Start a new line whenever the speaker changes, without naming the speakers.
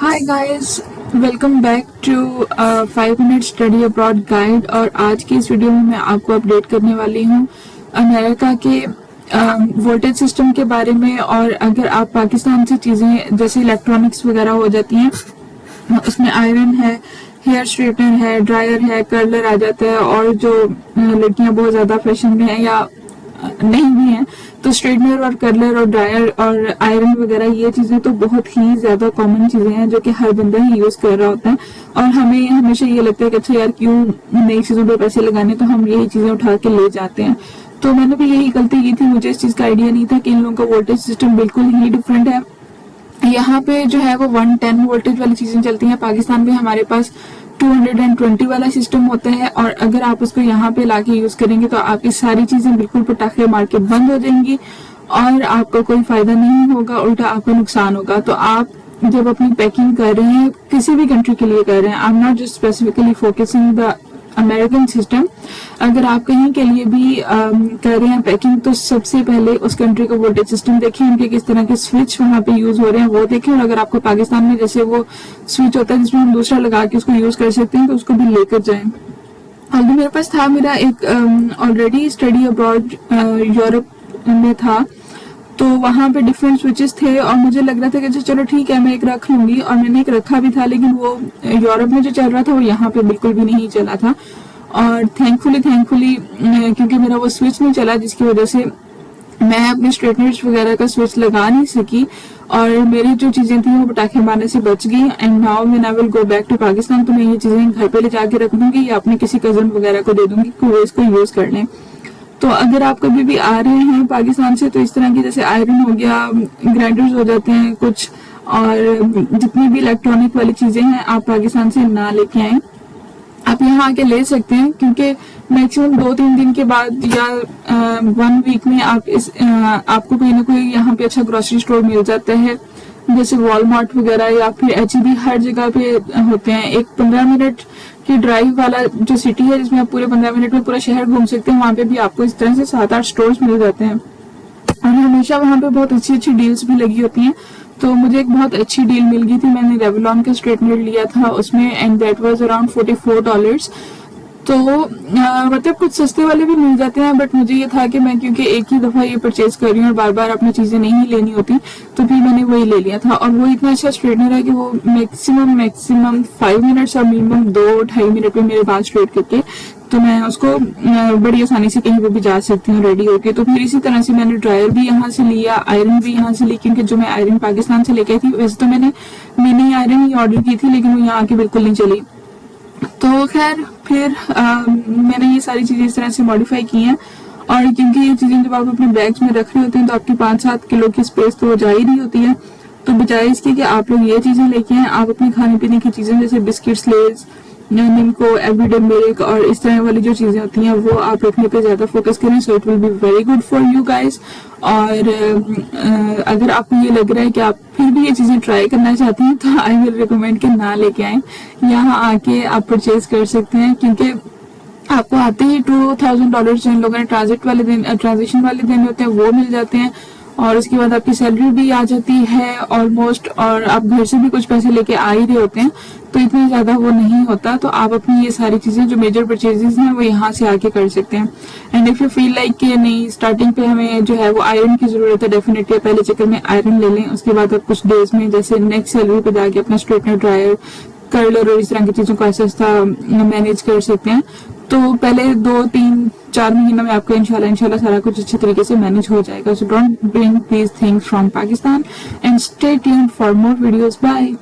Hi guys, welcome back to 5 minute study abroad guide. और आज की इस वीडियो में मैं आपको अपडेट करने वाली हूँ अमेरिका के वोल्टेज सिस्टम के बारे में। और अगर आप पाकिस्तान से चीजें जैसे इलेक्ट्रॉनिक्स वगैरह हो जाती हैं, उसमें आयरन है, हेयर स्ट्रेटनर है, ड्रायर है, कर्लर आ जाता है, और जो लड़कियां बहुत ज्यादा फैशन में है या नहीं भी हैं, तो स्ट्रेटनर और कर्लर और ड्रायर और आयरन वगैरह ये चीजें तो बहुत ही ज्यादा कॉमन चीजें हैं जो कि हर बंदा ही यूज कर रहा होता है। और हमें हमेशा ये लगता है कि अच्छा यार क्यों नई चीजों पे पैसे लगाने, तो हम यही चीजें उठा के ले जाते हैं। तो मैंने भी यही गलती की थी, मुझे इस चीज का आइडिया नहीं था कि इन लोगों का वोल्टेज सिस्टम बिल्कुल ही डिफरेंट है। यहाँ पे जो है वो 110 वोल्टेज वाली चीजें चलती हैं। पाकिस्तान में हमारे पास 220 वाला सिस्टम होता है, और अगर आप उसको यहाँ पे लाके यूज करेंगे तो आपकी सारी चीजें बिल्कुल पटाखे मार के बंद हो जाएंगी और आपका कोई फायदा नहीं होगा, उल्टा आपका नुकसान होगा। तो आप जब अपनी पैकिंग कर रहे हैं, किसी भी कंट्री के लिए कर रहे हैं, I am not just specifically focusing the American system, अगर आप कहीं के लिए भी कर रहे हैं पैकिंग, तो सबसे पहले उस कंट्री का वोल्टेज सिस्टम देखें, उनके किस तरह के स्विच वहां पे यूज हो रहे हैं वो देखें। और अगर आपको पाकिस्तान में जैसे वो स्विच होता है जिसमें हम दूसरा लगा के उसको यूज कर सकते हैं, तो उसको भी लेकर जाएं। ऑलरेडी मेरे पास था, मेरा एक ऑलरेडी स्टडी अब्रॉड यूरोप में था, तो वहां पे डिफरेंट स्विचेस थे और मुझे लग रहा था कि चलो ठीक है मैं एक रख लूंगी, और मैंने एक रखा भी था, लेकिन वो यूरोप में जो चल रहा था वो यहाँ पे बिल्कुल भी नहीं चला था। और थैंकफुली क्योंकि मेरा वो स्विच नहीं चला, जिसकी वजह से मैं अपने स्ट्रेटनर्स वगैरह का स्विच लगा नहीं सकी और मेरी जो चीजें थी वो पटाखे मारने से बच गई। And now when I will go back to Pakistan, तो मैं ये चीजें घर पे ले जाके रख दूंगी या अपने किसी कजन वगैरह को दे दूंगी कि वो इसको यूज कर लें। तो अगर आप कभी भी आ रहे हैं पाकिस्तान से, तो इस तरह की जैसे आयरन हो गया, ग्राइंडर्स हो जाते हैं कुछ, और जितनी भी इलेक्ट्रॉनिक वाली चीजें हैं आप पाकिस्तान से ना लेके आए। आप यहाँ आके ले सकते हैं, क्योंकि मैक्सिमम 2-3 दिन के बाद या 1 वीक में आपको कोई ना कोई यहाँ पे अच्छा ग्रोसरी स्टोर मिल जाता है, जैसे वॉलमार्ट वगैरह या फिर HEB, हर जगह पे होते हैं। एक 15 मिनट की ड्राइव वाला जो सिटी है जिसमें आप पूरे 15 मिनट में पूरा शहर घूम सकते हैं, वहां पे भी आपको इस तरह से 7-8 स्टोर्स मिल जाते हैं और हमेशा वहां पे बहुत अच्छी डील्स भी लगी होती हैं। तो मुझे एक बहुत अच्छी डील मिल गई थी, मैंने रेवलॉन का स्ट्रेटनर लिया था उसमें, एंड दैट वाज अराउंड $44। तो मतलब कुछ सस्ते वाले भी मिल जाते हैं, बट मुझे ये था कि मैं क्योंकि एक ही दफा ये परचेज कर रही हूँ और बार बार अपनी चीजें नहीं लेनी होती, तो फिर मैंने वही ले लिया था। और वो इतना अच्छा स्ट्रेटनर है कि वो मैक्सिमम 5 मिनट्स और मिनिमम 2-2.5 मिनट में मेरे बाल स्ट्रेट करके, तो मैं उसको बड़ी आसानी से कहीं पे भी जा सकती हूँ रेडी होके। तो फिर इसी तरह से मैंने ड्रायर भी यहाँ से लिया, आयरन भी यहाँ से ली, क्योंकि जो मैं आयरन पाकिस्तान से लेके आई थी, वैसे तो मैंने मिनी आयरन ही ऑर्डर की थी, लेकिन वो यहाँ आके बिल्कुल नहीं चली। तो खैर फिर मैंने ये सारी चीजें इस तरह से मॉडिफाई की हैं। और क्योंकि ये चीजें जब आप अपने बैग्स में रख रहे होते हैं तो आपकी 5-7 किलो की स्पेस तो जा ही रही होती है। तो बजाय इसके कि आप लोग ये चीजें लेके आए, आप अपनी खाने पीने की चीजें जैसे बिस्किट्स, लेज, निम्को, एवरीडे मिल्क और इस तरह वाली जो चीजें होती हैं वो आप रखने पे ज्यादा फोकस करें। So it will be very good for you guys. और अगर आपको ये लग रहा है कि आप फिर भी ये चीजें ट्राई करना चाहती हैं, तो आई विल रिकमेंड कि ना लेके आए, यहाँ आके आप परचेज कर सकते हैं, क्योंकि आपको आते ही $2,000 जो इन लोगों ने ट्रांजेक्शन वाले देने होते हैं वो मिल जाते हैं, और उसके बाद आपकी सैलरी भी आ जाती है ऑलमोस्ट, और आप घर से भी कुछ पैसे लेके आ ही रहे होते हैं, तो इतना ज्यादा वो नहीं होता। तो आप अपनी ये सारी चीजें जो मेजर परचेजेस हैं वो यहाँ से आके कर सकते हैं। And if you feel like कि नहीं स्टार्टिंग पे हमें जो है वो आयरन की जरूरत है, डेफिनेटली पहले चक्कर में आयरन ले लें, उसके बाद आप कुछ डेज में जैसे नेक्स्ट सैलरी पे जाके अपना स्ट्रेटनर, ड्रायर, कर्लर और इस तरह की चीजों को ऐसा मैनेज कर सकते हैं। तो पहले 2-3-4 महीनों में आपको इंशाल्लाह सारा कुछ अच्छे तरीके से मैनेज हो जाएगा। So don't bring these things from Pakistan and stay tuned for more videos. Bye.